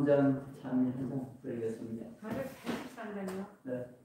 한잔 찬미 한잔 드리겠습니다. 다들 83단이요? 네.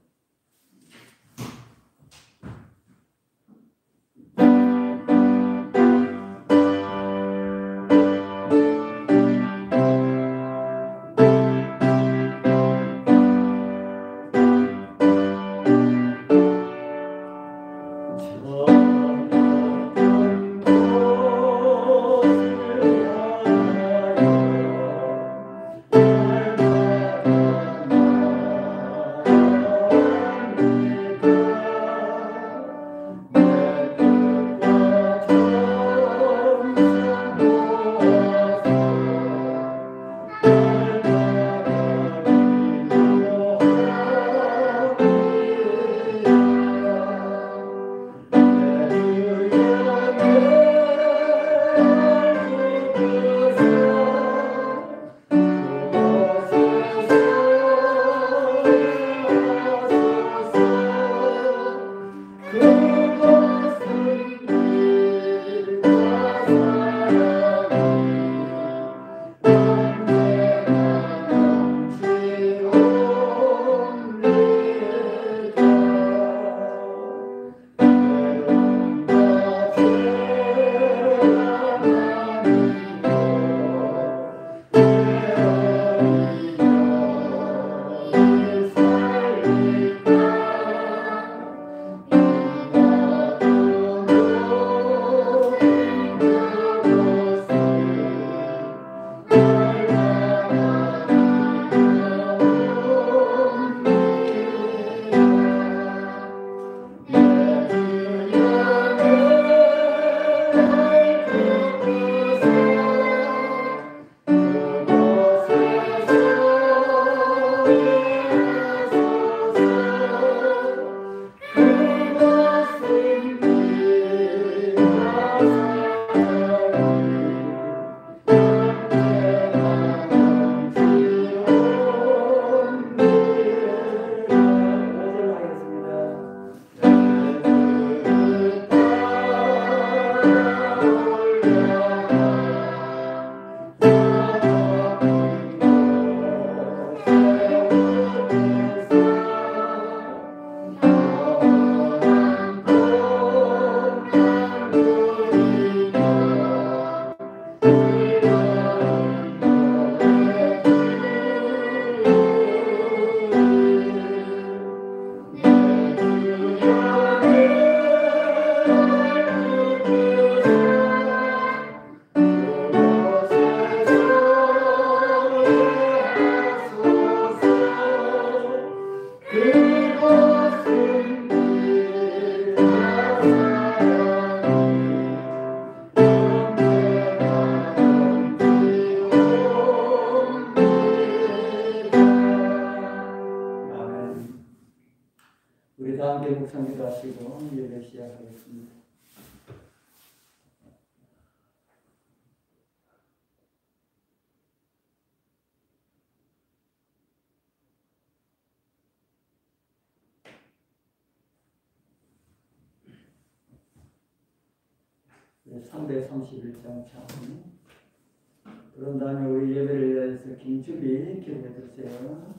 우리 다 함께 묵상기도 하시고 예배 시작하겠습니다. 네, 331장 참. 그런 다음에 우리 예배를 위해서 김주비 기도해 주세요.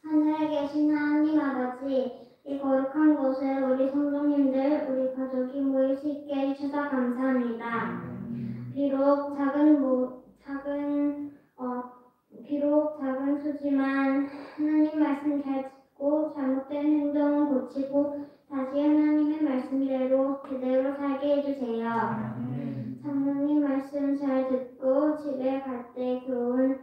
하늘에 계신 하나님 아버지, 이 거룩한 곳에 우리 성도님들, 우리 가족이 모일 수 있게 해주셔서 감사합니다. 비록 작은 수지만 하나님 말씀 잘 듣고 잘못된 행동은 고치고 다시 하나님의 말씀대로 그대로 살게 해주세요. 장로님 말씀 잘 듣고 집에 갈 때 교훈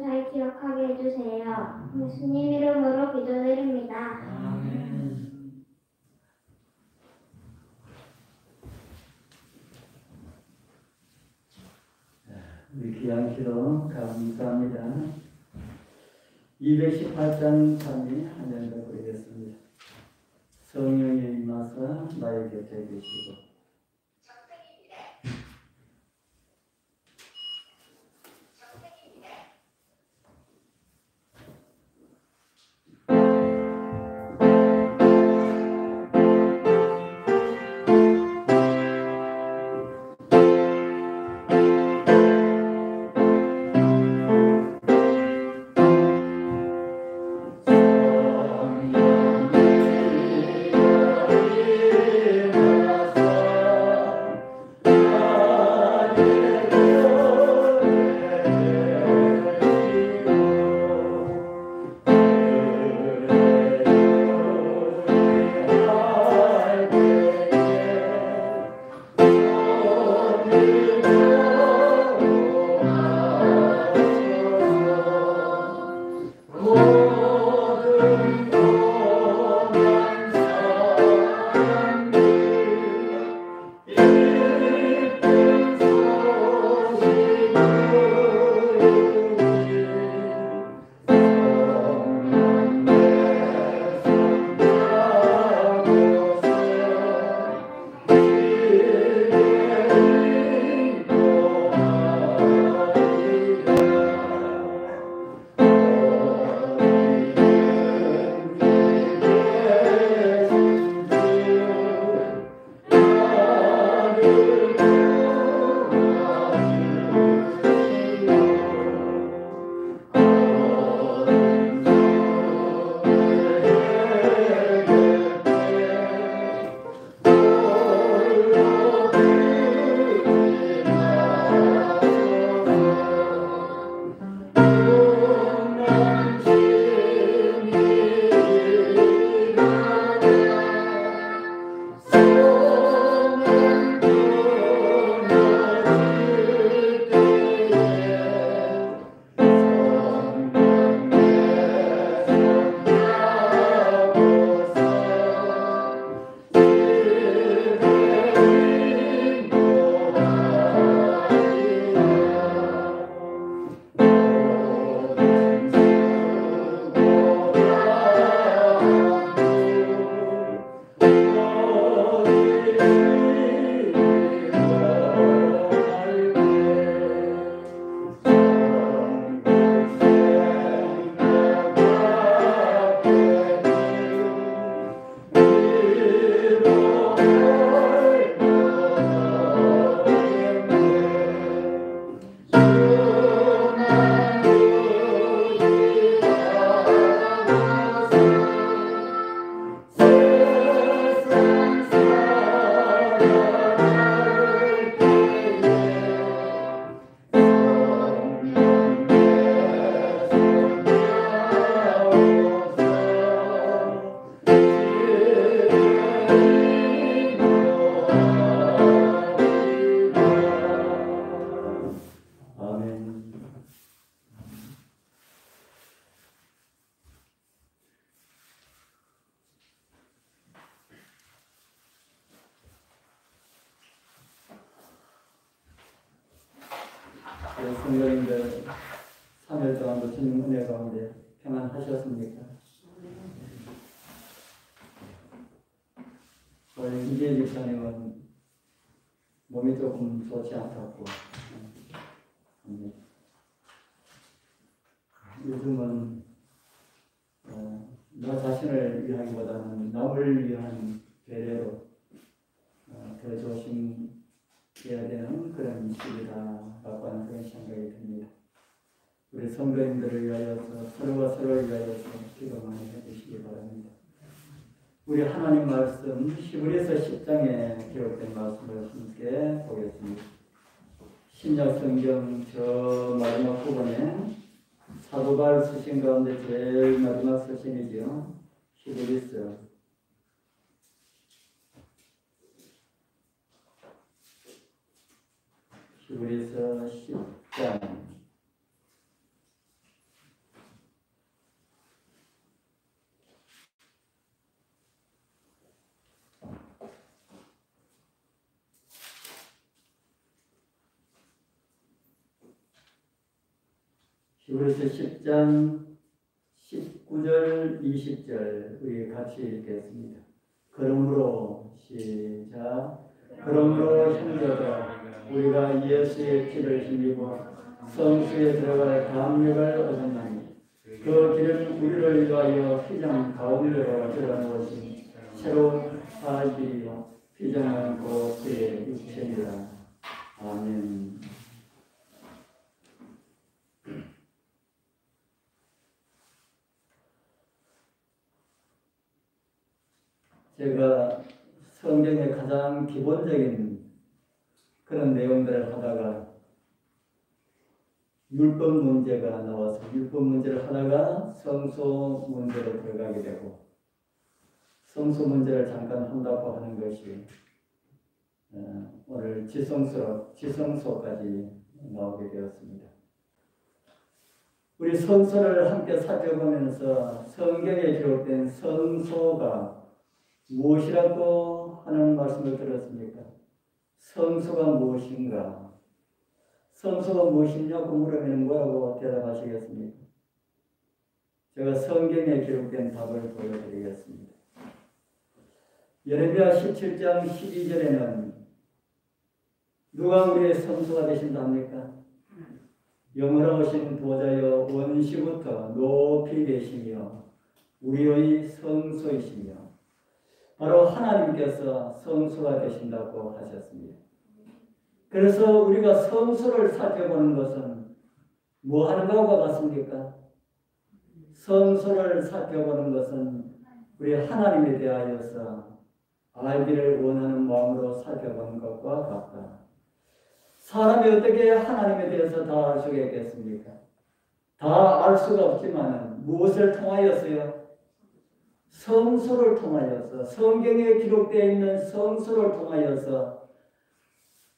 잘 기억하게 해주세요. 예수님 이름으로 기도드립니다. 우리 귀한 기도 감사합니다. 218장 참이 한연더 보이겠습니다. 성령이 임하사 나의 곁에 계시고 성령이 임하사 성도님들 3일 동안도 주님 은혜 가운데 평안하셨습니까? 우리 이재 집사님은 몸이 조금 좋지 않다고 합니다. 요즘은 나 자신을 위하기보다는 남을 위한 배려로 더 조심해야 되는 그런 시기다라고 하는 그런 생각이 듭니다. 우리 성도님들을 위하여서 서로가 서로를 위하여서 기도 많이 해주시기 바랍니다. 우리 하나님 말씀 히브리서 10장에 기록된 말씀을 함께 보겠습니다. 신약 성경 저 마지막 부분에 사도 바울 서신 가운데 제일 마지막 서신이죠. 히브리서 10장 히브리서 10장 19절 20절 우리 같이 읽겠습니다. 그러므로 시작. 그러므로 형제들아 우리가 예수의 피를 힘입어 성수에 들어갈 담력을 얻었나니 그 길은 우리를 위하여 휘장 가운데로 들어놓으신 새로운 살길이요 휘장은 곧 그의 육체니라. 아멘. 제가 성경의 가장 기본적인 그런 내용들을 하다가 율법 문제가 나와서 율법 문제를 하다가 성소 문제로 들어가게 되고 성소 문제를 잠깐 한다고 하는 것이 오늘 지성소까지 나오게 되었습니다. 우리 성소를 함께 살펴보면서 성경에 기록된 성소가 무엇이라고 하는 말씀을 들었습니까? 성소가 무엇인가? 성소가 무엇이냐고 물으면 뭐라고 대답하시겠습니까? 제가 성경에 기록된 답을 보여드리겠습니다. 예레미야 17장 12절에는 누가 우리의 성소가 되신다 합니까? 영원하신 보좌여 원시부터 높이 되시며 우리의 성소이시며 바로 하나님께서 성소가 되신다고 하셨습니다. 그래서 우리가 성소를 살펴보는 것은 뭐 하는 것과 같습니까? 성소를 살펴보는 것은 우리 하나님에 대하여서 알기를 원하는 마음으로 살펴보는 것과 같다. 사람이 어떻게 하나님에 대해서 다 알 수가 있겠습니까? 다 알 수가 없지만 무엇을 통하여서요? 성소를 통하여서 성경에 기록되어 있는 성소를 통하여서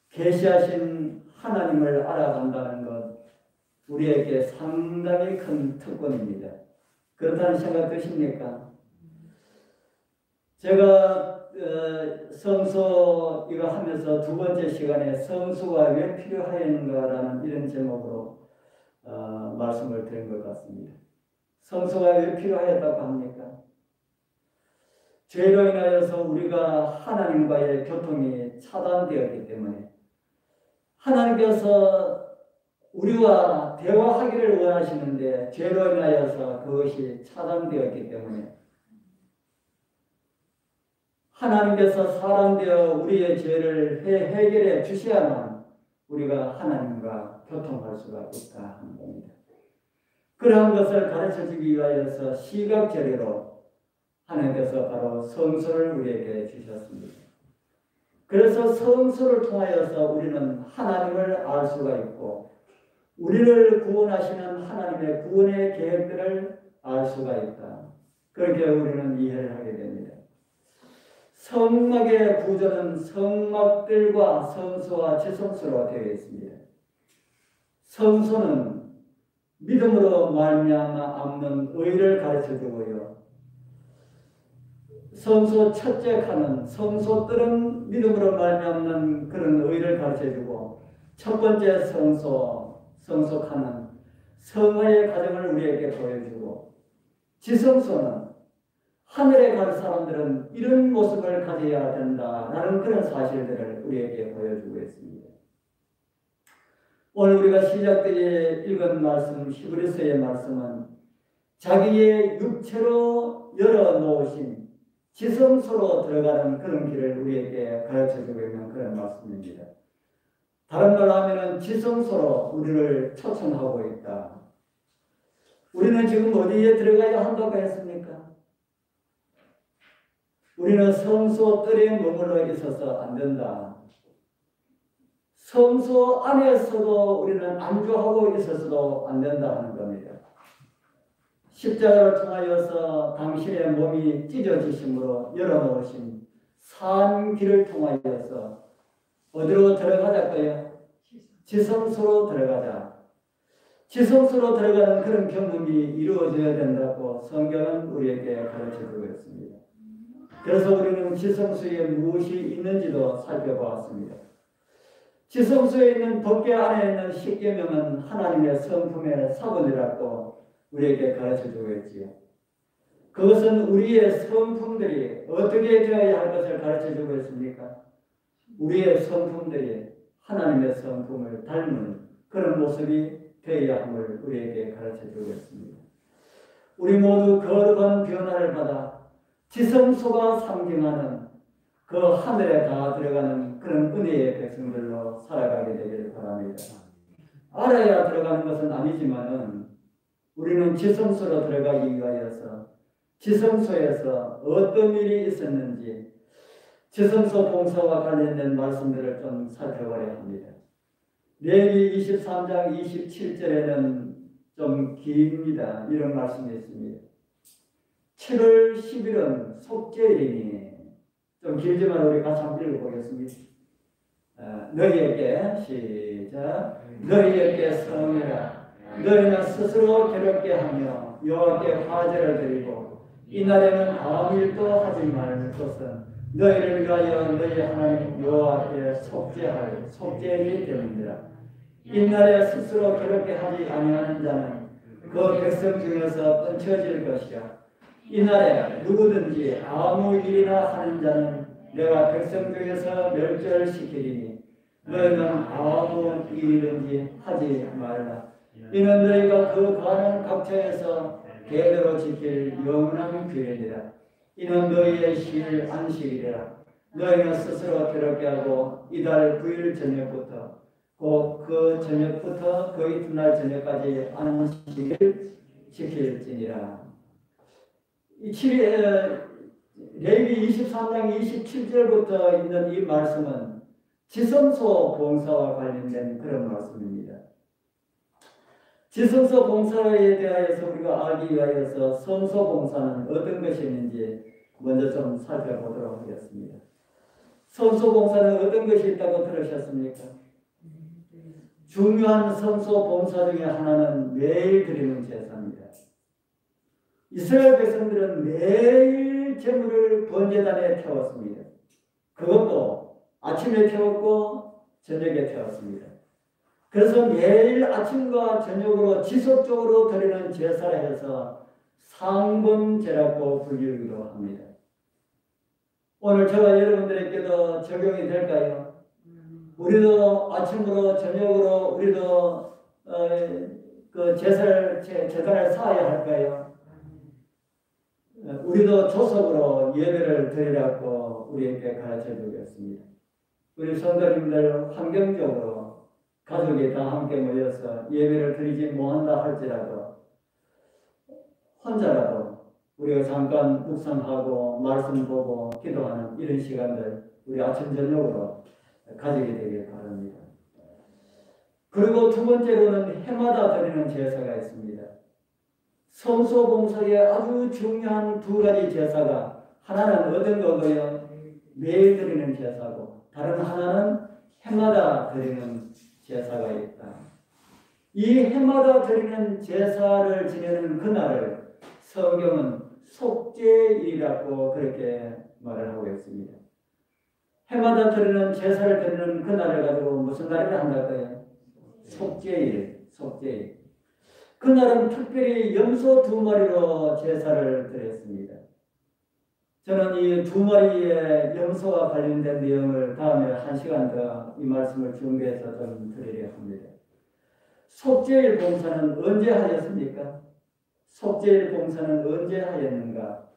계시하신 하나님을 알아간다는 것 우리에게 상당히 큰 특권입니다. 그렇다는 생각 드십니까? 제가 성소 이거 하면서 두 번째 시간에 성소가 왜 필요하였는가라는 이런 제목으로 말씀을 드린 것 같습니다. 성소가 왜 필요하였다고 합니까? 죄로 인하여서 우리가 하나님과의 교통이 차단되었기 때문에 하나님께서 우리와 대화하기를 원하시는데 죄로 인하여서 그것이 차단되었기 때문에 하나님께서 사람 되어 우리의 죄를 해결해 주셔야만 우리가 하나님과 교통할 수가 있다 하는 겁니다. 그러한 것을 가르쳐 주기 위하여서 시각제례로 하나님께서 바로 성소를 우리에게 주셨습니다. 그래서 성소를 통하여서 우리는 하나님을 알 수가 있고 우리를 구원하시는 하나님의 구원의 계획들을 알 수가 있다. 그렇게 우리는 이해를 하게 됩니다. 성막의 구조는 성막들과 성소와 지성소로 되어 있습니다. 성소는 믿음으로 말미암아 얻는 의를 가르쳐주고요. 성소 첫째 칸은 성소들은 믿음으로 말미암는 그런 의를 가르쳐주고, 첫 번째 성소 칸은 성화의 과정을 우리에게 보여주고, 지성소는 하늘에 갈 사람들은 이런 모습을 가져야 된다라는 그런 사실들을 우리에게 보여주고 있습니다. 오늘 우리가 시작 때 읽은 말씀, 히브리서의 말씀은 자기의 육체로 열어놓으신 지성소로 들어가는 그런 길을 우리에게 가르쳐주고 있는 그런 말씀입니다. 다른 말로 하면 지성소로 우리를 초청하고 있다. 우리는 지금 어디에 들어가야 한다고 했습니까? 우리는 성소 뜰에 머물러 있어서 안 된다. 성소 안에서도 우리는 안주하고 있어서도 안 된다 하는 겁니다. 십자가를 통하여서 당신의 몸이 찢어지심으로 열어놓으신 산 길을 통하여서 어디로 들어가자고요? 지성소로 들어가자. 지성소로 들어가는 그런 경험이 이루어져야 된다고 성경은 우리에게 가르쳐주고 있습니다. 그래서 우리는 지성소에 무엇이 있는지도 살펴보았습니다. 지성소에 있는 법궤 안에 있는 십계명은 하나님의 성품의 사본이라고 우리에게 가르쳐주고 있지요. 그것은 우리의 성품들이 어떻게 되어야 할 것을 가르쳐주고 있습니까? 우리의 성품들이 하나님의 성품을 닮은 그런 모습이 되어야 함을 우리에게 가르쳐주고 있습니다. 우리 모두 거룩한 변화를 받아 지성소가 상징하는 그 하늘에 다 들어가는 그런 은혜의 백성들로 살아가게 되기를 바랍니다. 알아야 들어가는 것은 아니지만은 우리는 지성소로 들어가기 위하여서 지성소에서 어떤 일이 있었는지 지성소 봉사와 관련된 말씀들을 좀 살펴보려 합니다. 레위기 23장 27절에는 좀 깁니다. 이런 말씀이 있습니다. 7월 10일은 속죄일이니, 좀 길지만 우리 같이 한번 읽어보겠습니다. 너희에게 시작. 너희에게 성회라. 너희는 스스로 괴롭게 하며 여호와께 화제를 드리고 이날에는 아무 일도 하지 말 것은 너희를 위하여 너희 하나님 여호와께 속죄할 속죄일이 되느니라. 이날에 스스로 괴롭게 하지 아니하는 자는 그 백성 중에서 끊쳐질 것이라. 이날에 누구든지 아무 일이나 하는 자는 내가 백성 중에서 멸절시키리니 너희는 아무 일이든지 하지 말라. 이는 너희가 그 거하는 각처에서 대대로 지킬 영원한 규례니라. 이는 너희의 실 안식이라. 너희는 스스로 괴롭게 하고 이달 9일 저녁부터 곧 그 저녁부터 그 이튿날 저녁까지 안식을 지킬지니라. 레위기 23장 27절부터 있는 이 말씀은 지성소 봉사와 관련된 그런 말씀입니다. 지성소 봉사에 대하여서 우리가 알기 위하여서 성소 봉사는 어떤 것이 있는지 먼저 좀 살펴보도록 하겠습니다. 성소 봉사는 어떤 것이 있다고 들으셨습니까? 중요한 성소 봉사 중에 하나는 매일 드리는 제사입니다. 이스라엘 백성들은 매일 제물을 번제단에 태웠습니다. 그것도 아침에 태웠고 저녁에 태웠습니다. 그래서 매일 아침과 저녁으로 지속적으로 드리는 제사를 해서 상범제라고 불리기도 합니다. 오늘 저와 여러분들에게도 적용이 될까요? 우리도 아침으로 저녁으로 우리도 그 제단을 쌓아야 할까요? 우리도 조석으로 예배를 드리라고 우리에게 가르쳐 주겠습니다. 우리 성도님들 환경적으로 가족이 다 함께 모여서 예배를 드리지 못한다 할지라도 혼자라도 우리가 잠깐 묵상하고 말씀 보고 기도하는 이런 시간들 우리 아침 저녁으로 가지게 되길 바랍니다. 그리고 두 번째로는 해마다 드리는 제사가 있습니다. 성소 봉사에 아주 중요한 두 가지 제사가 하나는 어떤 거고요? 매일 드리는 제사고 다른 하나는 해마다 드리는 제사가 있다. 이 해마다 드리는 제사를 지내는 그날을 성경은 속죄일이라고 그렇게 말을 하고 있습니다. 해마다 드리는 제사를 드리는 그날을 가지고 무슨 날을 한다고요? 속죄일, 속죄일. 그날은 특별히 염소 2마리로 제사를 드렸습니다. 저는 이 2마리의 염소와 관련된 내용을 다음에 1시간 더 이 말씀을 준비해서 좀 드리려 합니다. 속죄일 봉사는 언제 하였습니까? 속죄일 봉사는 언제 하였는가?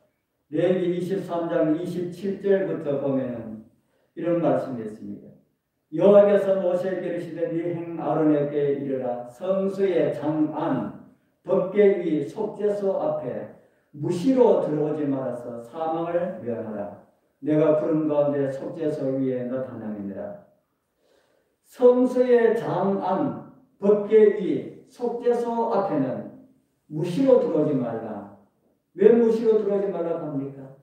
레위기 23장 27절부터 보면 이런 말씀이 있습니다. 여호와께서 모세에게 이르시되 네 형 아론에게 이르라 성소의 장안 법궤 위 속죄소 앞에 무시로 들어오지 말아서 사망을 면하라. 내가 구름 가운데 속죄소 위에 나타남이니라. 성소의 장안 법궤 위 속죄소 앞에는 무시로 들어오지 말라. 왜 무시로 들어오지 말라고 합니까?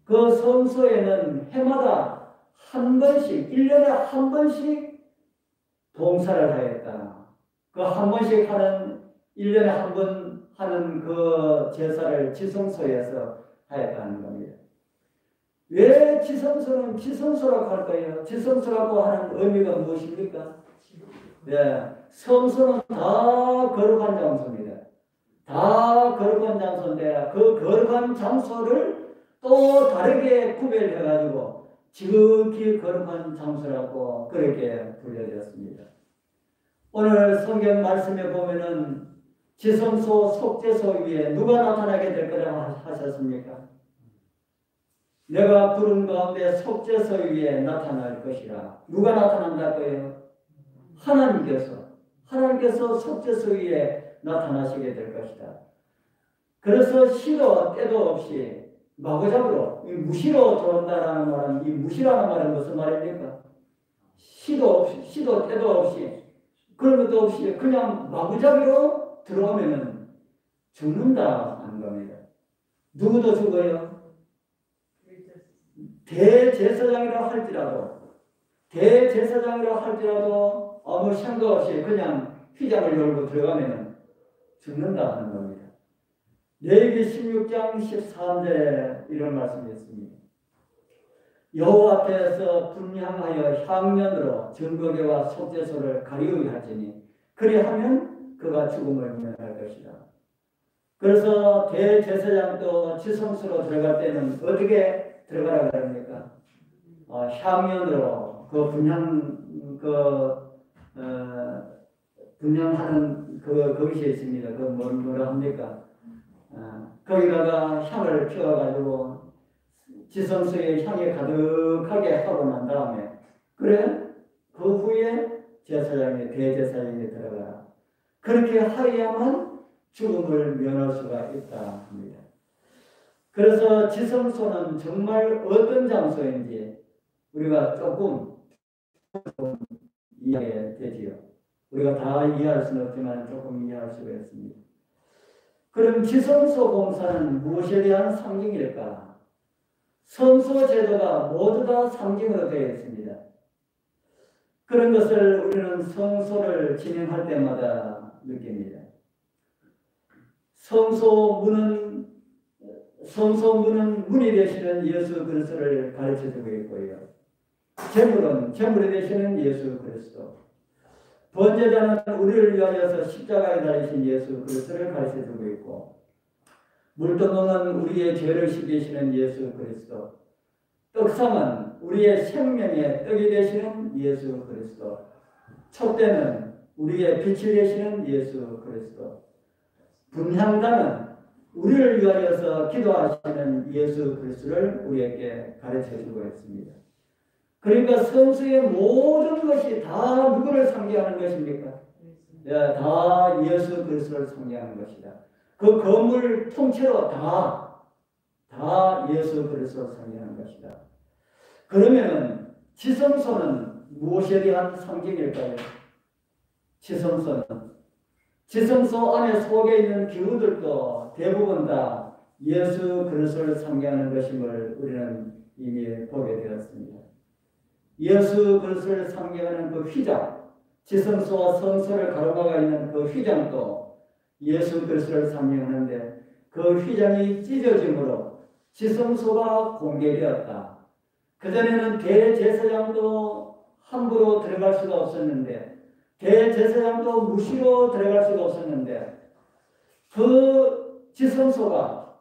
그 성소에는 해마다 한 번씩, 1년에 한 번씩 봉사를 하였다. 그 한 번씩 하는, 1년에 한 번 하는 그 제사를 지성소에서 하였다는 겁니다. 왜 지성소는 지성소라고 할까요? 지성소라고 하는 의미가 무엇입니까? 네, 성소는 다 거룩한 장소입니다. 다 거룩한 장소인데 그 거룩한 장소를 또 다르게 구별해가지고 지극히 거룩한 장소라고 그렇게 불려졌습니다. 오늘 성경 말씀에 보면은 지성소 속죄소 위에 누가 나타나게 될 거라고 하셨습니까? 내가 구름 가운데 속죄소 위에 나타날 것이라. 누가 나타난다고요? 하나님께서 속죄소 위에 나타나시게 될 것이다. 그래서 시도 때도 없이 마구잡이로 무시로 들어온다라는 말은 이 무시라는 말은 무슨 말입니까? 시도 없이 시도 때도 없이 그런 것도 없이 그냥 마구잡이로 들어오면은 죽는다 하는 겁니다. 누구도 죽어요. 대제사장이라 할지라도 아무 생각 없이 그냥 휘장을 열고 들어가면은 죽는다 하는 겁니다. 레위기 16장 13절에 이런 말씀이 있습니다. 여호와 앞에서 분향하여 향년으로 증거궤와 속죄소를 가리우게 할지니 그리하면 그가 죽음을 면할 것이다. 그래서 대제사장도 지성소로 들어갈 때는 어떻게 들어가라고 합니까? 향년으로 그 분향하는 거기에 있습니다. 그 뭐라 합니까? 거기다가 향을 피워가지고 지성소에 향이 가득하게 하고 난 다음에 그래? 그 후에 대제사장이 들어가라. 그렇게 하여야만 죽음을 면할 수가 있다 합니다. 그래서 지성소는 정말 어떤 장소인지 우리가 조금 이해가 되지요. 우리가 다 이해할 수는 없지만 조금 이해할 수가 있습니다. 그럼 지성소 봉사는 무엇에 대한 상징일까? 성소 제도가 모두 다 상징으로 되어 있습니다. 그런 것을 우리는 성소를 진행할 때마다 느낍니다. 성소 문은 문이 되시는 예수 그리스도를 가르쳐주고 있고요. 제물이 되시는 예수 그리스도. 번제자는 우리를 위하여서 십자가에 달리신 예수 그리스도를 가르쳐주고 있고, 물두멍은 우리의 죄를 씻기시는 예수 그리스도, 떡상은 우리의 생명의 떡이 되시는 예수 그리스도, 촛대는 우리의 빛이 되시는 예수 그리스도, 분향단은 우리를 위하여서 기도하시는 예수 그리스도를 우리에게 가르쳐주고 있습니다. 그러니까 성수의 모든 것이 다 누구를 상징하는 것입니까? 다 예수 그리스도를 상징하는 것이다. 그 건물 통째로 다 예수 그리스도를 상징하는 것이다. 그러면은 지성소는 무엇에 대한 상징일까요? 지성소는 지성소 안에 속에 있는 기구들도 대부분 다 예수 그리스도를 상징하는 것임을 우리는 이미 보게 되었습니다. 예수 그리스도를 상징하는 그 휘장, 지성소와 성소를 가로막아 있는 그 휘장도 예수 그리스도를 상징하는데 그 휘장이 찢어짐으로 지성소가 공개되었다. 그전에는 대제사장도 함부로 들어갈 수가 없었는데 대제사장도 무시로 들어갈 수가 없었는데 그 지성소가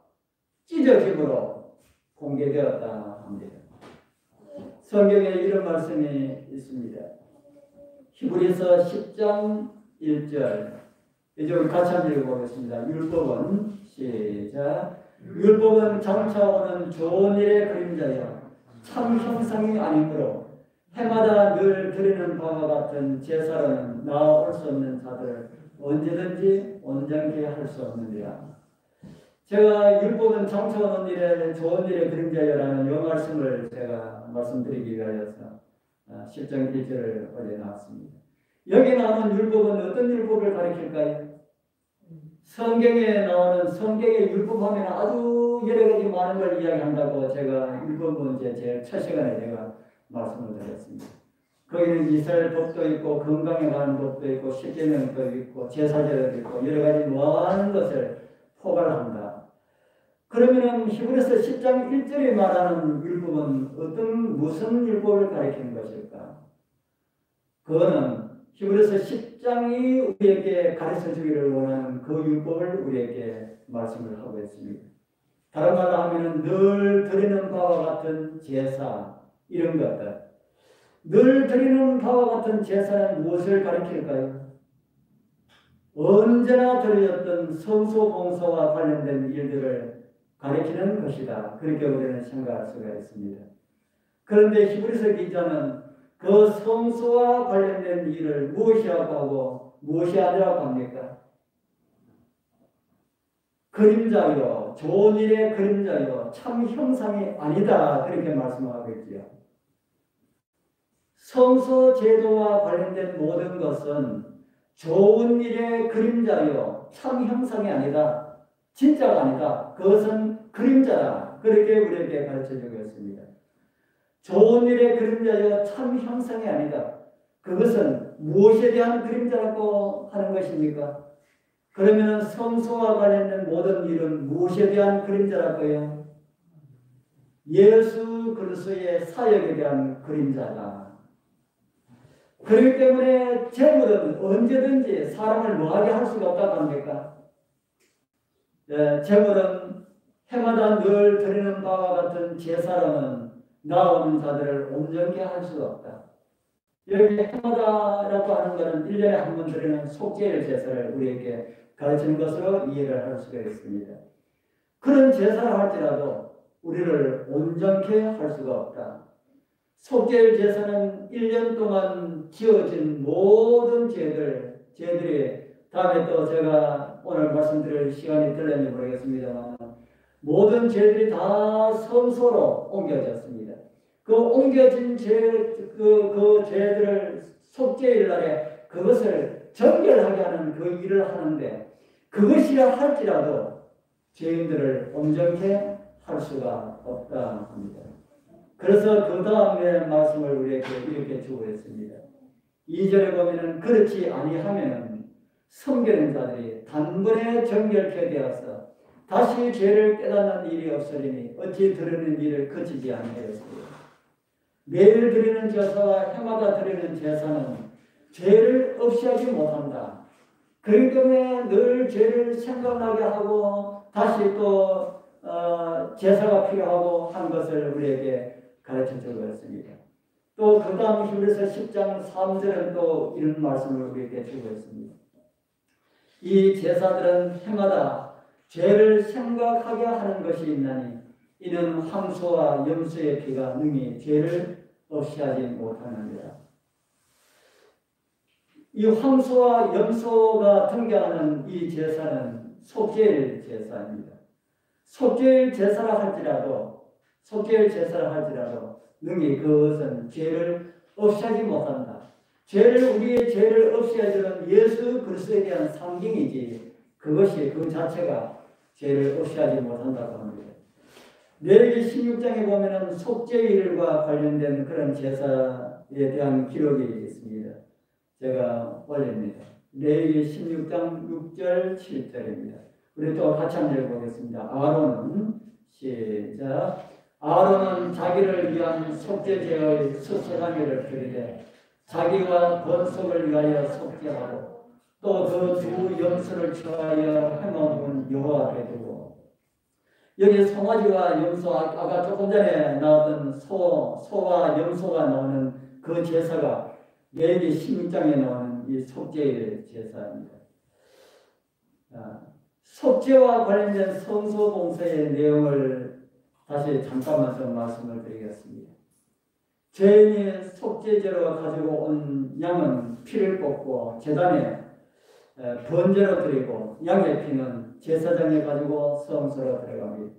찢어짐으로 공개되었다 합니다. 성경에 이런 말씀이 있습니다. 히브리서 10장 1절 이제 우리 같이 한번 읽어보겠습니다. 율법은 시작. 율법은 장차 오는 좋은 일의 그림자여 참 형상이 아니므로 해마다 늘 드리는 바와 같은 제사로는 나아올 수 없는 자들을 언제든지 온전케 할 수 없느니라. 제가 율법은 장차 오는 일의 좋은 일의 그림자여라는 이 말씀을 제가 말씀드리기 위하여서 10장 1절을 올려놨습니다. 여기 나오는 율법은 어떤 율법을 가리킬까요? 성경에 나오는 성경의 율법하면 아주 여러 가지 많은 걸 이야기한다고 제가 율법은 제일 첫 시간에 제가 말씀을 드렸습니다. 거기는 이스라엘 법도 있고 건강에 관한 법도 있고 십계명도 있고 제사제도 있고 여러 가지 많은 것을 포괄한다. 그러면 히브리서 10장 1절에 말하는 율법은 무슨 율법을 가리키는 것일까? 그거는 히브리서 10장이 우리에게 가르쳐 주기를 원하는 그 율법을 우리에게 말씀을 하고 있습니다. 다른 말로 하면 늘 드리는 바와 같은 제사 이런 것들. 늘 드리는 바와 같은 제사는 무엇을 가리킬까요? 언제나 드려졌던 성소 봉사와 관련된 일들을 가리키는 것이다. 그렇게 우리는 생각할 수가 있습니다. 그런데 히브리서 기자는 그 성소와 관련된 일을 무엇이라고 하고 무엇이 아니라고 합니까? 그림자요, 좋은 일의 그림자요, 참 형상이 아니다. 그렇게 말씀하고 있지요. 성소 제도와 관련된 모든 것은 좋은 일의 그림자요, 참 형상이 아니다. 진짜가 아니다. 그것은 그림자다. 그렇게 우리에게 가르쳐주고 있습니다. 좋은 일의 그림자여 참 형상이 아니다. 그것은 무엇에 대한 그림자라고 하는 것입니까? 그러면 성소와 관련된 모든 일은 무엇에 대한 그림자라고요? 예수 그리스도의 사역에 대한 그림자다. 그렇기 때문에 제물은 언제든지 사람을 뭐하게 할 수가 없다고 합니까? 제물은 해마다 늘 드리는 바와 같은 제사로는 나오는 자들을 온전케 할 수가 없다. 여기 해마다라고 하는 것은 1년에 한 번 드리는 속죄일 제사를 우리에게 가르치는 것으로 이해를 할 수가 있습니다. 그런 제사를 할지라도 우리를 온전케 할 수가 없다. 속죄일 제사는 1년 동안 지어진 모든 죄들이 다음에 또 제가 오늘 말씀드릴 시간이 될는지 모르겠습니다만 모든 죄들이 다 성소로 옮겨졌습니다. 그 옮겨진 그 죄들을 속죄일 날에 그것을 정결하게 하는 그 일을 하는데 그것이라 할지라도 죄인들을 온전케 할 수가 없다 합니다. 그래서 그 다음에 말씀을 우리에게 이렇게 주고 있습니다. 2절에 보면은 그렇지 아니하면은 섬기는 자들이 단번에 정결케 되어서 다시 죄를 깨닫는 일이 없으리니 어찌 드리는 일을 그치지 아니하였습니까? 매일 드리는 제사와 해마다 드리는 제사는 죄를 없이 하지 못한다. 그렇기 때문에 늘 죄를 생각나게 하고 다시 또 제사가 필요하고 한 것을 우리에게 가르쳐 주고 있습니다. 또 그 다음 히브리서 10장 3절은 또 이런 말씀을 우리에게 주고 있습니다. 이 제사들은 해마다 죄를 생각하게 하는 것이 있나니 이는 황소와 염소의 피가 능히 죄를 없이 하지 못하느니라. 이 황소와 염소가 등장하는 이 제사는 속죄일 제사입니다. 속죄일 제사라 할지라도 능히 그것은 죄를 없이 하지 못한다. 우리의 죄를 없애주는 예수 그리스도에 대한 상징이지 그것이 그 자체가 죄를 없애하지 못한다고 합니다. 레위기 16장에 보면은 속죄일과 관련된 그런 제사에 대한 기록이 있습니다. 제가 올립니다. 레위기 16장 6절 7절입니다. 우리 또 같이 한번 읽어보겠습니다. 시작. 아론은 자기를 위한 속죄제의 수소장기를 드리되 자기와 번속을 위하여 속죄하고 또 그 두 염소를 취하여 해먹은 여호와께 두고 여기 송아지와 염소 아까 조금 전에 나왔던 소와 염소가 나오는 그 제사가 레위기 16장에 나오는 이 속죄의 제사입니다. 속죄와 관련된 성소 봉사의 내용을 다시 잠깐만 좀 말씀을 드리겠습니다. 죄인이 속죄제로 가지고 온 양은 피를 뽑고 제단에 번제로 드리고 양의 피는 제사장에 가지고 성소로 들어갑니다.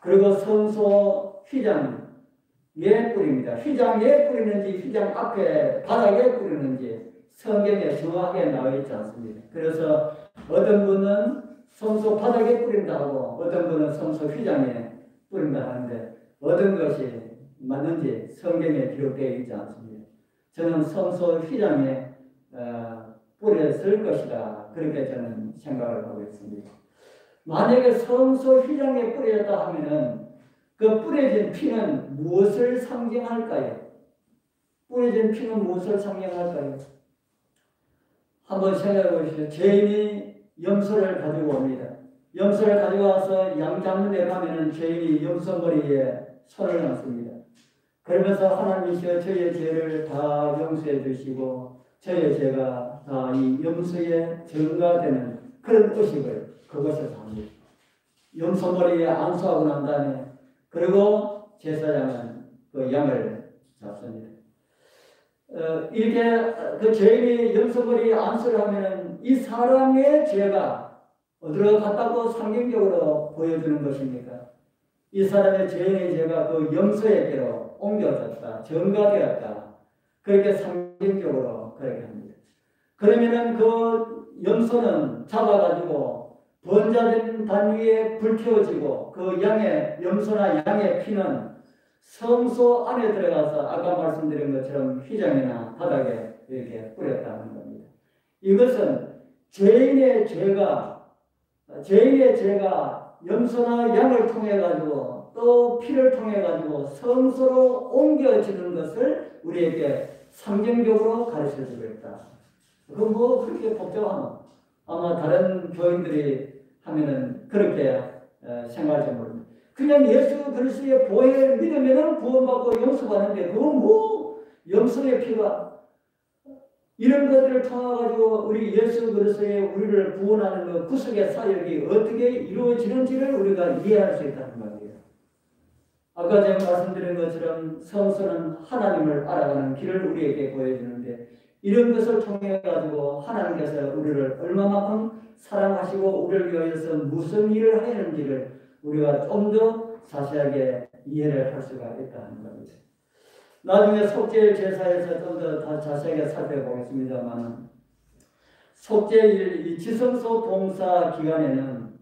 그리고 성소 휘장에 뿌립니다. 휘장에 뿌리는지 휘장 앞에 바닥에 뿌리는지 성경에 정확하게 나와 있지 않습니다. 그래서 어떤 분은 성소 바닥에 뿌린다 하고 어떤 분은 성소 휘장에 뿌린다 하는데 어떤 것이 맞는지 성경에 기록되어 있지 않습니다. 저는 성소 휘장에 뿌렸을 것이다. 그렇게 저는 생각을 하고 있습니다. 만약에 성소 휘장에 뿌려졌다 하면은 그 뿌려진 피는 무엇을 상징할까요? 뿌려진 피는 무엇을 상징할까요? 한번 생각해 보시죠. 죄인이 염소를 가지고 옵니다. 염소를 가지고 와서 양 잡는 데 가면은 죄인이 염소 머리에 손을 얹습니다. 그러면서 하나님이시여 저희의 죄를 다 용서해 주시고 저희의 죄가 다 이 염소에 전가되는 그런 의식을 그것을 합니다. 염소 머리에 안수하고 난 다음에 그리고 제사장은 그 양을 잡습니다. 이렇게 그 죄인이 염소 머리에 안수를 하면은 이 사람의 죄가 어디로 갔다고 상징적으로 보여주는 것입니까? 이 사람의 죄인의 죄가 그 염소에게로 옮겨졌다, 전가되었다. 그렇게 상징적으로 그렇게 합니다. 그러면은 그 염소는 잡아가지고 번자된 단 위에 불태워지고 그 염소나 양의 피는 성소 안에 들어가서 아까 말씀드린 것처럼 휘장이나 바닥에 이렇게 뿌렸다는 겁니다. 이것은 죄인의 죄가 염소나 양을 통해 가지고 또 피를 통해 가지고 성소로 옮겨지는 것을 우리에게 상징적으로 가르쳐 주고 있다. 그건 뭐 그렇게 복잡하나? 아마 다른 교인들이 하면은 그렇게 생각할지 모릅니다. 그냥 예수 그리스도의 보혈을 믿으면 구원받고 용서받는데 그건 뭐 염소의 피가 이런 것들을 통해 가지고 우리 예수 그리스도의 우리를 구원하는 그 구속의 사역이 어떻게 이루어지는지를 우리가 이해할 수 있다는 말이에요. 아까 제가 말씀드린 것처럼 성소는 하나님을 알아가는 길을 우리에게 보여주는데 이런 것을 통해 가지고 하나님께서 우리를 얼마만큼 사랑하시고 우리를 위해서 무슨 일을 하는지를 우리가 좀 더 자세하게 이해를 할 수가 있다는 겁니다. 나중에 속죄일 제사에서 좀 더 자세하게 살펴보겠습니다만 속죄일 이 지성소 봉사 기간에는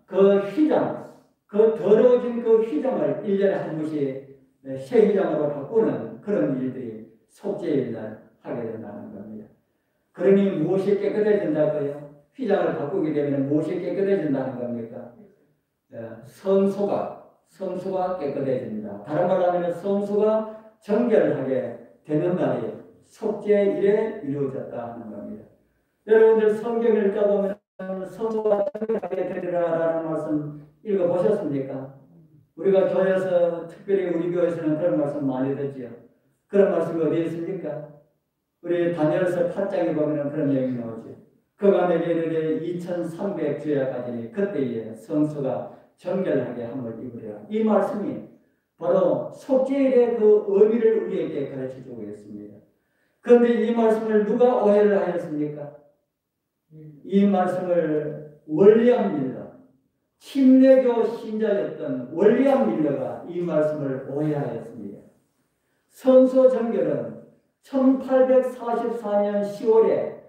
그 휘장, 그 더러워진 그 휘장을 1년에 한 번씩 새 휘장으로 바꾸는 그런 일들이 속죄일날 하게 된다는 겁니다. 그러니 무엇이 깨끗해진다고요? 휘장을 바꾸게 되면 무엇이 깨끗해진다는 겁니까? 성소가 깨끗해집니다. 다른 말로 하면 성소가 정결하게 되는 날이 속죄일에 이루어졌다 하는 겁니다. 여러분들 성경을 읽다 보면 성소가 정결하게 되리라라는 말씀 읽어보셨습니까? 우리가 교회에서 특별히 우리 교회에서는 그런 말씀 많이 듣지요. 그런 말씀이 어디에 있습니까? 우리 다니엘서 8장에 보면 그런 내용이 나오죠. 그가 내게 이르되 2300주야까지 그때에 성소가 정결하게 함을 입으리라. 이 말씀이 바로 속죄일의 그 의미를 우리에게 가르쳐주고 있습니다. 그런데 이 말씀을 누가 오해를 하였습니까? 이 말씀을 월리암 밀러, 침례교 신자였던 월리암 밀러가 이 말씀을 오해하였습니다. 성소 정결은 1844년 10월에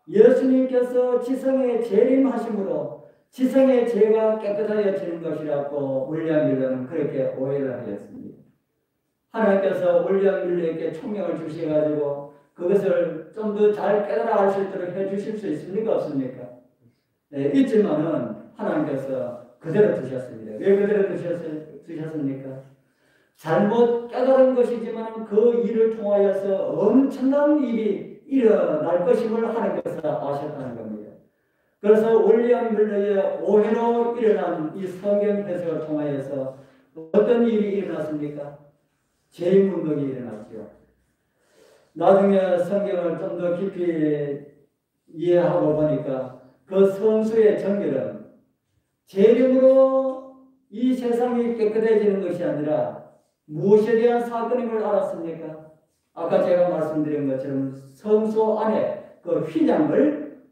예수님께서 지성에 재림하심으로 지성의 죄가 깨끗하여지는 것이라고 윌리엄 밀러는 그렇게 오해를 하였습니다. 하나님께서 윌리엄 밀러에게 총명을 주셔가지고 그것을 좀 더 잘 깨달아 알 수 있도록 해주실 수 있습니까? 없습니까? 네, 있지만은 하나님께서 그대로 두셨습니다. 왜 그대로 두셨습니까? 잘못 깨달은 것이지만 그 일을 통하여서 엄청난 일이 일어날 것임을 하나님께서 아셨다는 겁니다. 그래서 윌리엄 밀러의 오해로 일어난 이 성경 해석을 통하여서 어떤 일이 일어났습니까? 재림운동이 일어났죠. 나중에 성경을 좀 더 깊이 이해하고 보니까 그 성수의 정결은 재림으로 이 세상이 깨끗해지는 것이 아니라 무엇에 대한 사건임을 알았습니까? 아까 제가 말씀드린 것처럼 성소 안에 그 휘장을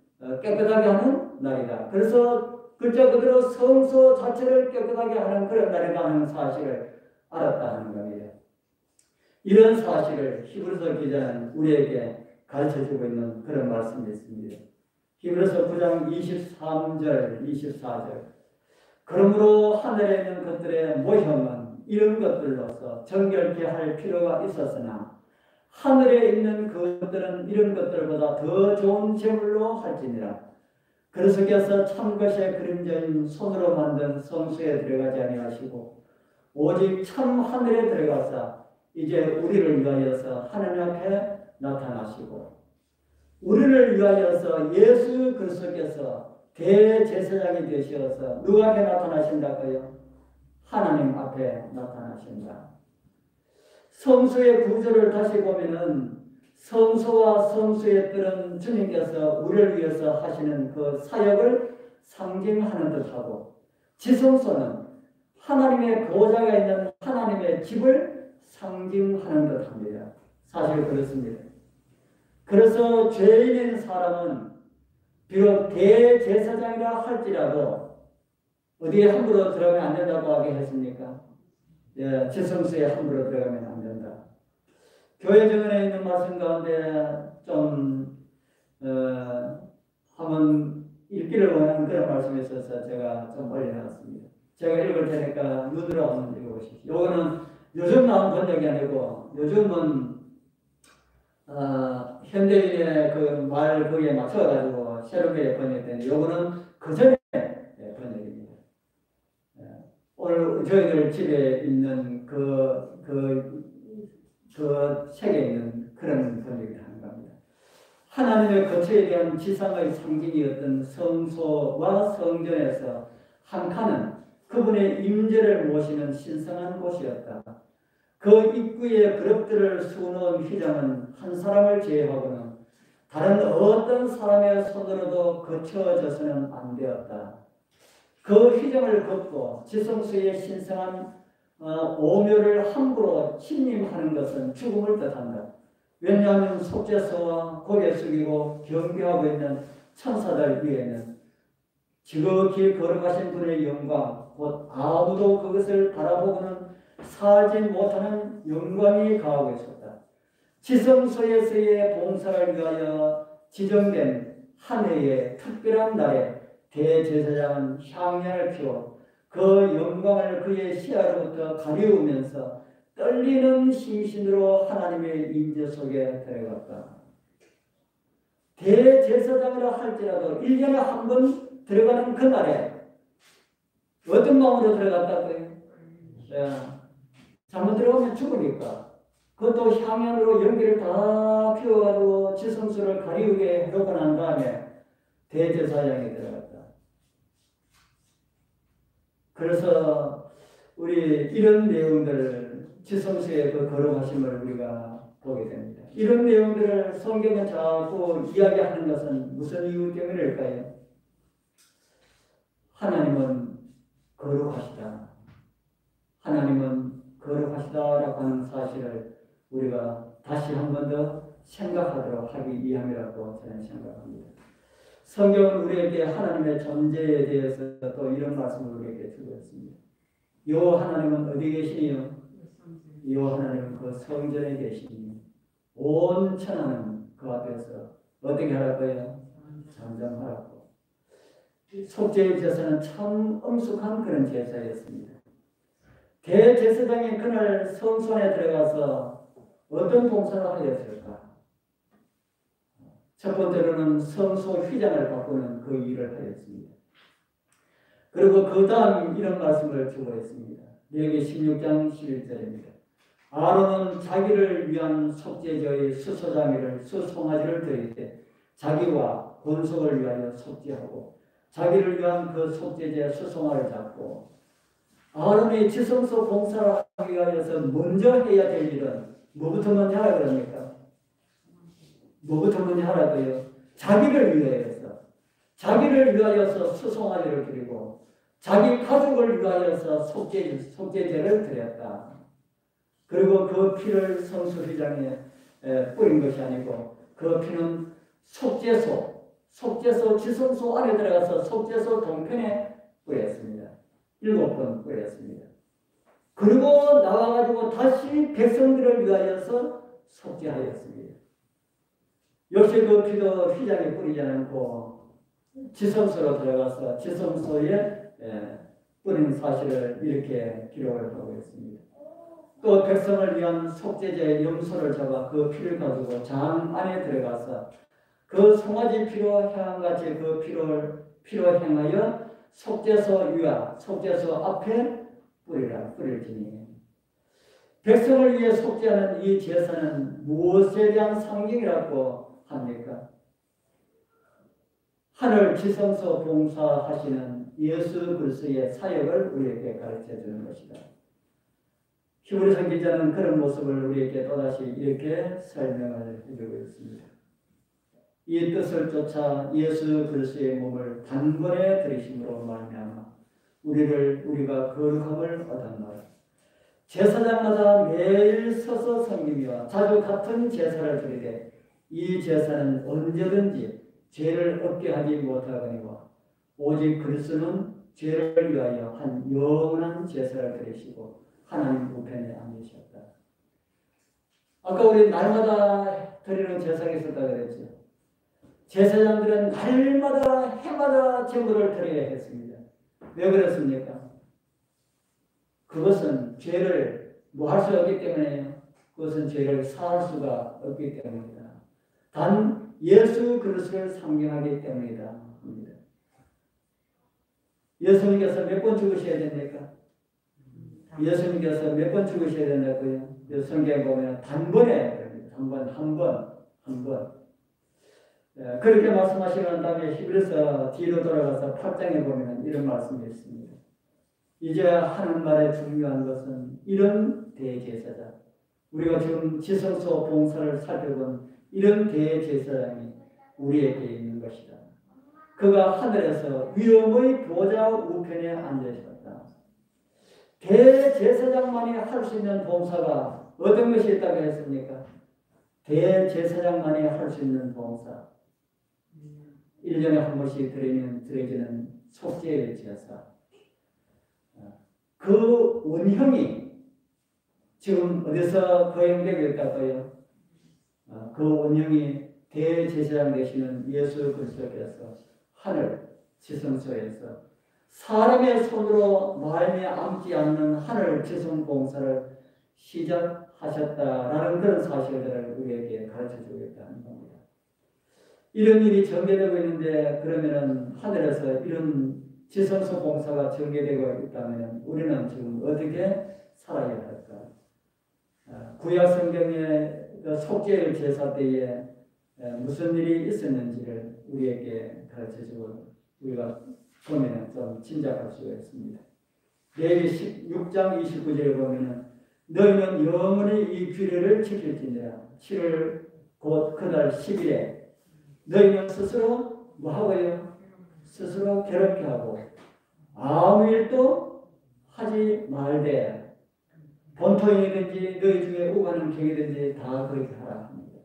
깨끗하게 하는 날이다. 그래서 글자 그대로 성소 자체를 깨끗하게 하는 그런 날이다 하는 사실을 알았다 하는 겁니다. 이런 사실을 히브리서 기자는 우리에게 가르쳐주고 있는 그런 말씀이 있습니다. 히브리서 9장 23절, 24절. 그러므로 하늘에 있는 것들의 모형은 이런 것들로서 정결케 할 필요가 있었으나 하늘에 있는 것들은 이런 것들보다 더 좋은 제물로 할지니라. 그리스도께서 참 것의 그림자인 손으로 만든 성소에 들어가지 아니하시고 오직 참 하늘에 들어가사 이제 우리를 위하여서 하나님 앞에 나타나시고 우리를 위하여서 예수 그리스도께서 대제사장이 되셔서 누가 앞에 나타나신다고요? 하나님 앞에 나타나신다. 성수의 구조를 다시 보면은 성소와 성수의 뜰은 주님께서 우리를 위해서 하시는 그 사역을 상징하는 듯하고 지성소는 하나님의 보좌가 있는 하나님의 집을 상징하는 듯합니다. 사실 그렇습니다. 그래서 죄인인 사람은 비록 대제사장이라 할지라도 어디에 함부로 들어가면 안 된다고 하게 했습니까? 예, 지성소에 함부로 들어가면 안 된다. 교회 정원에 있는 말씀 가운데 좀 한번 읽기를 원하는 그런 말씀이 있어서 제가 좀 올려놨습니다. 제가 읽을 테니까 눈으로 한번 읽어보십시오. 요거는 요즘 나온 번역이 아니고 요즘은 현대인의 그 말 거기에 맞춰가지고 새롭게 번역된 요거는 그 전에 번역입니다. 오늘 저희들 집에 있는 그 책에 있는 그런 번역이 하는 겁니다. 하나님의 거처에 대한 지상의 상징이었던 성소와 성전에서 한 칸은 그분의 임재를 모시는 신성한 곳이었다. 그 입구에 그릇들을 수놓은 휘장은 한 사람을 제외하고는 다른 어떤 사람의 손으로도 거쳐져서는 안 되었다. 그 휘장을 걷고 지성소의 신성한 오묘를 함부로 침입하는 것은 죽음을 뜻한다. 왜냐하면 속죄서와 고개 숙이고 경배하고 있는 천사들 위에는 지극히 거룩하신 분의 영광, 곧 아무도 그것을 바라보고는 살지 못하는 영광이 가하고 있었다. 지성소에서의 봉사를 위하여 지정된 한 해의 특별한 날에 대제사장은 향연을 피워 그 영광을 그의 시야로부터 가리우면서 떨리는 심신으로 하나님의 임재 속에 들어갔다. 대제사장이라 할지라도 1년에 한 번 들어가는 그날에 어떤 마음으로 들어갔다고요? 잘못 들어가면 죽으니까. 그것도 향연으로 연기를 다 피워가지고 지성소를 가리우게 해놓고 난 다음에 대제사장이 들어갔다. 그래서 우리 이런 내용들을 지성소의 그 거룩하심을 우리가 보게 됩니다. 이런 내용들을 성경에 자꾸 이야기하는 것은 무슨 이유 때문일까요? 하나님은 거룩하시다. 하나님은 거룩하시다라고 하는 사실을 우리가 다시 한 번 더 생각하도록 하기 위함이라고 저는 생각합니다. 성경은 우리에게 하나님의 존재에 대해서 또 이런 말씀을 우리에게 주고 있습니다. 요 하나님은 어디 계시니요? 요 하나님은 그 성전에 계시니 온 천하는 그 앞에서 어떻게 하라고요? 잠잠하라고. 속죄의 제사는 참 엄숙한 그런 제사였습니다. 대제사장이 그날 성소 안에 들어가서 어떤 봉사를 하였을까? 첫 번째로는 성소 휘장을 바꾸는 그 일을 하였습니다. 그리고 그 다음 이런 말씀을 주고 있습니다. 레위기 16장 11절입니다. 아론은 자기를 위한 속죄제의 수소장이를 수송아지를 드릴 때 자기와 본속을 위하여 속죄하고 자기를 위한 그 속죄제 수송아를 잡고 아론이 지성소 봉사를 하기 위해서 먼저 해야 될 일은 뭐부터 먼저 하라 그럽니까? 뭐부터 먼저 하라고요? 자기를 위하여서 자기를 위하여서 수송아지를 드리고 자기 가족을 위하여서 속죄제를 드렸다. 그리고 그 피를 성소휘장에 뿌린 것이 아니고 그 피는 속죄소 지성소 안에 들어가서 속죄소 동편에 뿌렸습니다. 7번 뿌렸습니다. 그리고 나와가지고 다시 백성들을 위하여서 속죄하였습니다. 역시 그 피도 휘장에 뿌리지 않고 지성소로 들어가서 지성소에 뿌린 사실을 이렇게 기록을 하고 있습니다. 또 백성을 위한 속죄제의 염소를 잡아 그 피를 가지고 장 안에 들어가서 그 송아지 피로 향같이 그 피로 행하여 속죄소 위와 속죄소 앞에 뿌릴지니. 백성을 위해 속죄하는 이 제사는 무엇에 대한 상징이라고 합니까? 하늘 지성소 봉사하시는 예수 그리스도의 사역을 우리에게 가르쳐 주는 것이다. 히브리서 기자는 그런 모습을 우리에게 또다시 이렇게 설명을 해주고 있습니다. 이 뜻을 쫓아 예수 그리스도의 몸을 단번에 들이심으로 말미암아 우리가 거룩함을 얻었노라. 제사장마다 매일 서서 섬기며 자주 같은 제사를 드리되 이 제사는 언제든지 죄를 얻게 하지 못하거니와 오직 그리스도는 죄를 위하여 한 영원한 제사를 드리시고 하나님 우편에 앉으셨다. 아까 우리 날마다 드리는 제사가 있었다 그랬죠. 제사장들은 날마다 해마다 제물을 드려야 했습니다. 왜 그랬습니까? 그것은 죄를 할 수 없기 때문에요. 그것은 죄를 사할 수가 없기 때문이다. 단 예수 그리스도를 상징하기 때문이다. 예수님께서 몇 번 죽으셔야 됩니까? 예수님께서 몇 번 죽으셔야 된다고요? 성경에 보면 단번에, 한 번. 그렇게 말씀하시는 다음에 히브리서 뒤로 돌아가서 8장에 보면 이런 말씀이 있습니다. 이제 하는 말의 중요한 것은 이런 대제사장, 우리가 지금 지성소 봉사를 살펴본 이런 대제사장이 우리에게 있는 것이다. 그가 하늘에서 위엄의 보좌 우편에 앉으셨다. 대제사장만이 할 수 있는 봉사가 어떤 것이 있다고 했습니까? 대제사장만이 할 수 있는 봉사. 1년에 한 번씩 드려지는 속죄의 제사. 그 원형이 지금 어디서 거행되고 있다고요? 그 원형이 대제사장 되시는 예수 그리스도께서 하늘 지성소에서 사람의 손으로 마음에 앉지 않는 하늘 지성 봉사를 시작하셨다라는 그런 사실들을 우리에게 가르쳐주고 있다는 겁니다. 이런 일이 전개되고 있는데 그러면은 하늘에서 이런 지성소 봉사가 전개되고 있다면 우리는 지금 어떻게 살아야 할까? 구약 성경의 속죄일 제사 때에 무슨 일이 있었는지를 우리에게 가르쳐주고 우리가 보면 좀 짐작할 수가 있습니다. 레위기 16장 29절에 보면 너희는 영원히 이 규례를 지킬지니라. 7월 곧 그날 10일에 너희는 스스로 뭐 하고요? 스스로 괴롭게 하고 아무 일도 하지 말되 본토인이든지 너희 중에 오가는 객이든지 다 그렇게 하라 합니다.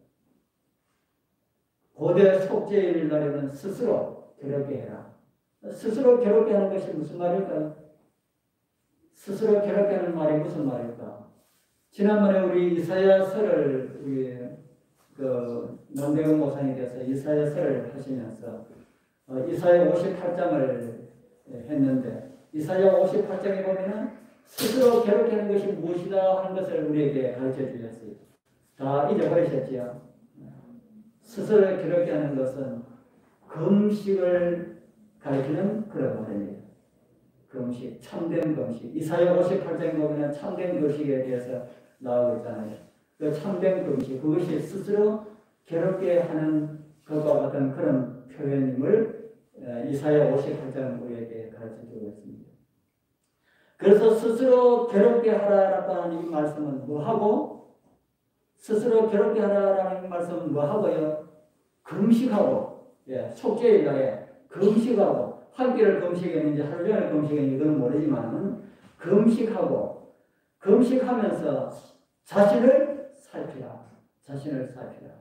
고대 속죄일 날에는 스스로 괴롭게 해라. 스스로 괴롭게 하는 것이 무슨 말일까요? 스스로 괴롭게 하는 말이 무슨 말일까? 지난번에 우리 이사야서를 그 논대근 목사님께서 이사야서를 하시면서 이사야 58장을 했는데 이사야 58장에 보면은 스스로 괴롭게 하는 것이 무엇이다 하는 것을 우리에게 가르쳐 주셨어요. 다 잊어버리셨지요. 스스로 괴롭게 하는 것은 금식을 가리키는 그런 말입니다. 금식, 참된 금식. 이사야 58장에 보면 참된 금식에 대해서 나오고 있잖아요. 그 참된 금식, 그것이 스스로 괴롭게 하는 것과 같은 그런 표현임을 이사야 58장은 우리에게 가르쳐주고 있습니다. 그래서 스스로 괴롭게 하라라고 하는 이 말씀은 뭐하고? 스스로 괴롭게 하라라는 말씀은 뭐하고요? 금식하고, 속죄일 날에 금식하고, 한 끼를 금식했는지 하루 종일 금식했는지 그건 모르지만 금식하고, 금식하면서 자신을 살피라. 자신을 살피라.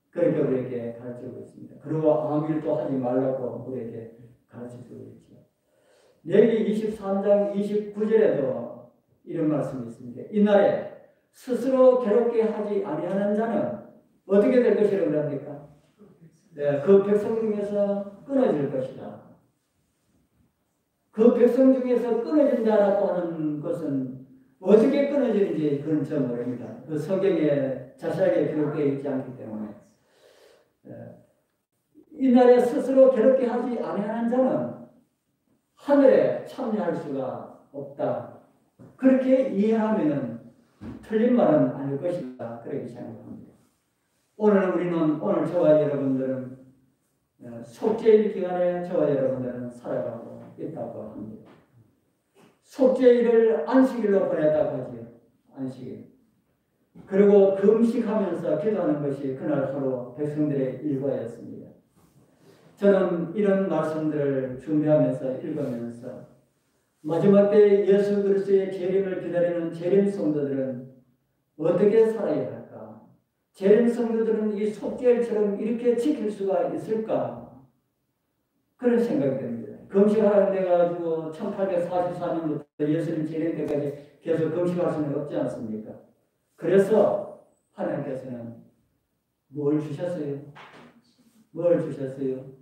그렇게 우리에게 가르치고 있습니다. 그리고 아무 일도 하지 말라고 우리에게 가르쳐주고 있죠. 레위기 23장 29절에도 이런 말씀이 있습니다. 이날에 스스로 괴롭게 하지 아니하는 자는 어떻게 될 것이라고 합니까? 그 백성 중에서 끊어질 것이다. 그 백성 중에서 끊어진다라고 하는 것은 어떻게 끊어지는지 그건 저 모릅니다. 그 성경에 자세하게 기록되어 있지 않기 때문에. 이날에 스스로 괴롭게 하지 아니하는 자는 하늘에 참여할 수가 없다. 그렇게 이해하면 틀린 말은 아닐 것이다. 그렇게 생각합니다. 오늘 저와 여러분들은 속죄일 기간에 저와 여러분들은 살아가고 있다고 합니다. 속죄일을 안식일로 보냈다고 하지요. 안식일. 그리고 금식하면서 기도하는 것이 그날 하루 백성들의 일과였습니다. 저는 이런 말씀들을 준비하면서 읽으면서 마지막 때 예수 그리스도의 재림을 기다리는 재림 성도들은 어떻게 살아야 할까? 재림 성도들은 이 속죄일처럼 이렇게 지킬 수가 있을까? 그런 생각이 듭니다. 금식하라는 데 가지고 1844년부터 예수님 재림 때까지 계속 금식할 수는 없지 않습니까? 그래서 하나님께서는 뭘 주셨어요? 뭘 주셨어요?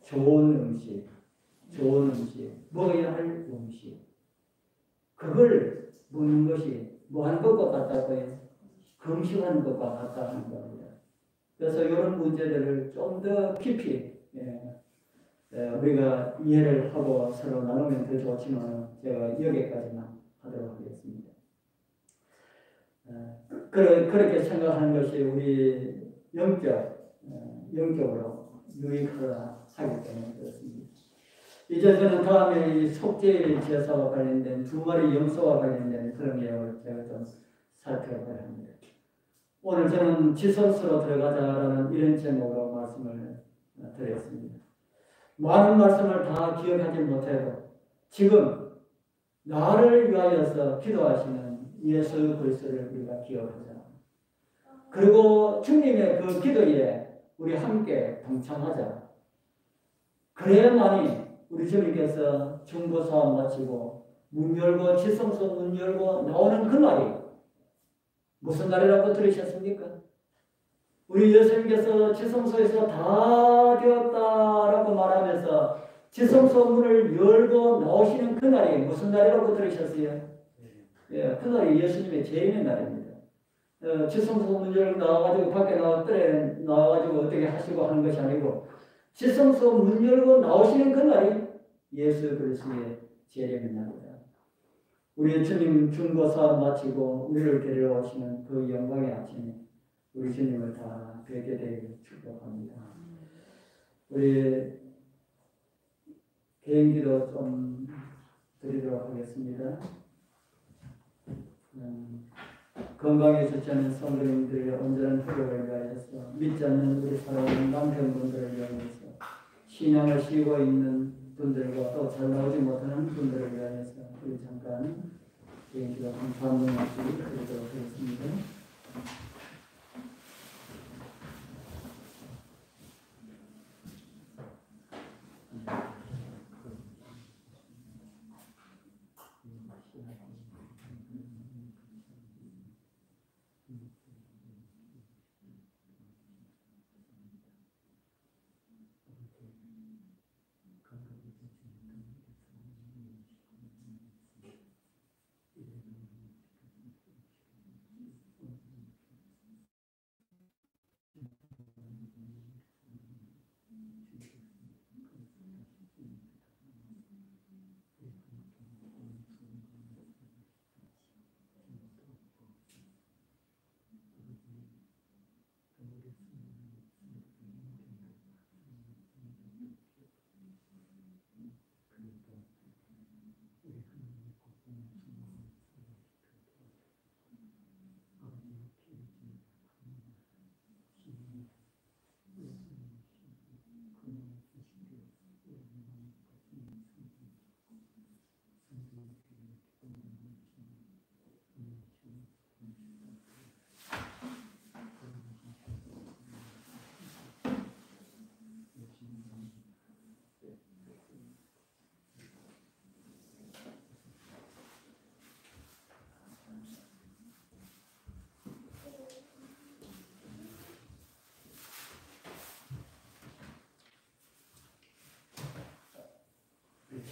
좋은 음식, 먹어야 할 음식. 그걸 먹는 것이 뭐 하는 것과 같다고요? 금식하는 것과 같다는 겁니다. 그래서 이런 문제들을 좀 더 깊이 우리가 이해를 하고 서로 나누면 더 좋지만 제가 여기까지만 하도록 하겠습니다. 그렇게 생각하는 것이 우리 영적으로 유익하다 하기 때문에 그렇습니다. 이제 저는 다음에 이 속죄일 제사와 관련된 두 마리 염소와 관련된 그런 내용을 제가 좀 살펴봐야 합니다. 오늘 저는 지성소로 들어가자라는 이런 제목으로 말씀을 드렸습니다. 많은 말씀을 다 기억하지 못해도 지금 나를 위하여서 기도하시는 예수 그리스도를 우리가 기억하자. 그리고 주님의 그 기도에 우리 함께 동참하자. 그래야만이 우리 주님께서 중보사업 마치고 문 열고 지성소 문 열고 나오는 그 날이 무슨 날이라고 들으셨습니까? 우리 예수님께서 지성소에서 다 되었다라고 말하면서 지성소 문을 열고 나오시는 그 날이 무슨 날이라고 들으셨어요? 그 날이 예수님의 재림의 날입니다. 지성소 문 열고 나와가지고 밖에 나와가지고 어떻게 하시고 하는 것이 아니고 지성소 문 열고 나오시는 그 날이 예수 그리스도의 재림의 날입니다. 우리 주님 중보사업 마치고 우리를 데리러 오시는 그 영광의 아침에 우리 주님을 다 뵙게 되기를 축복합니다. 우리 개인기도 좀 드리도록 하겠습니다. 건강에 좋지 않은 성도님들의 온전한 회복을 위하여서 믿지 않는 우리 사랑하는 남편분들을 위하여서 신앙을 쉬고 있는 분들과 또 잘 나오지 못하는 분들을 위하여서 우리 잠깐 개인기도 한 3분씩 드리도록 하겠습니다.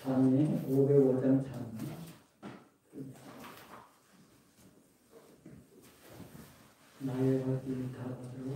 참이 505장 참. 나의 발길이 다 받으러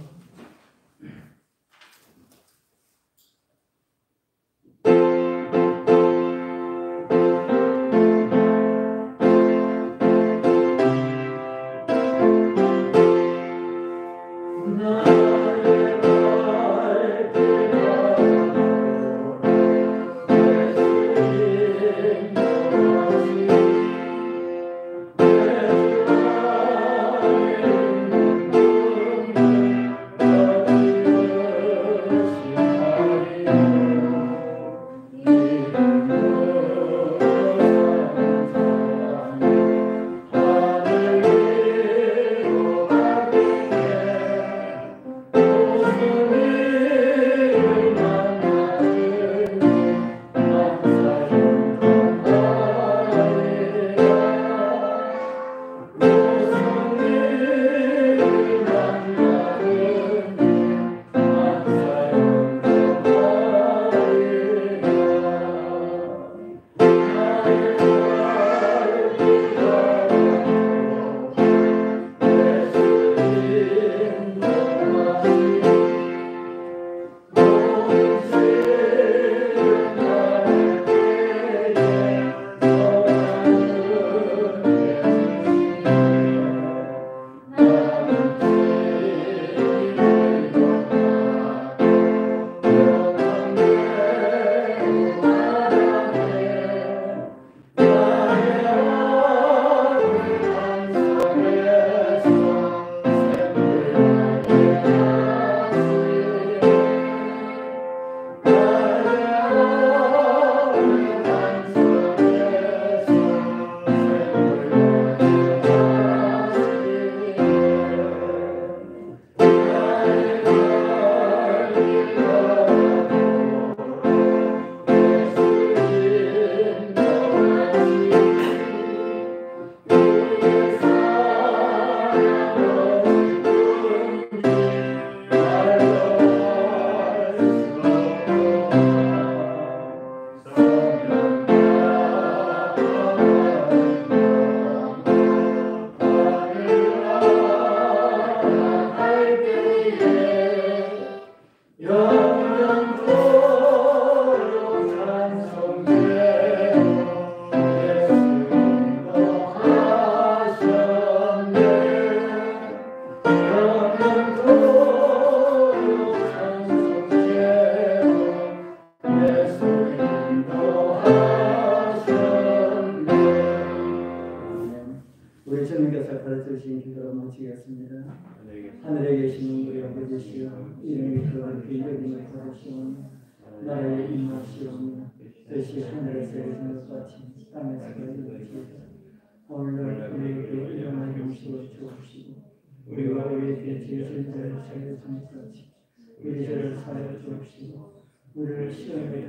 우리 주님께서 가르쳐주신 기도로 마치겠습니다. 하늘에 계시는 우리 아버지시여 이름이 거룩히 여김을 받으시오며 나라의 임하시오며 뜻이 하늘에서 이루어진 것 같이 땅에서도 이루어지이다. 오늘날 우리에게 일용할 음식을 주옵시고 우리가 우리에게 죄진 자를 사하여 주는 것 같이 우리 죄를 사하여 주옵시고 우리를 시험에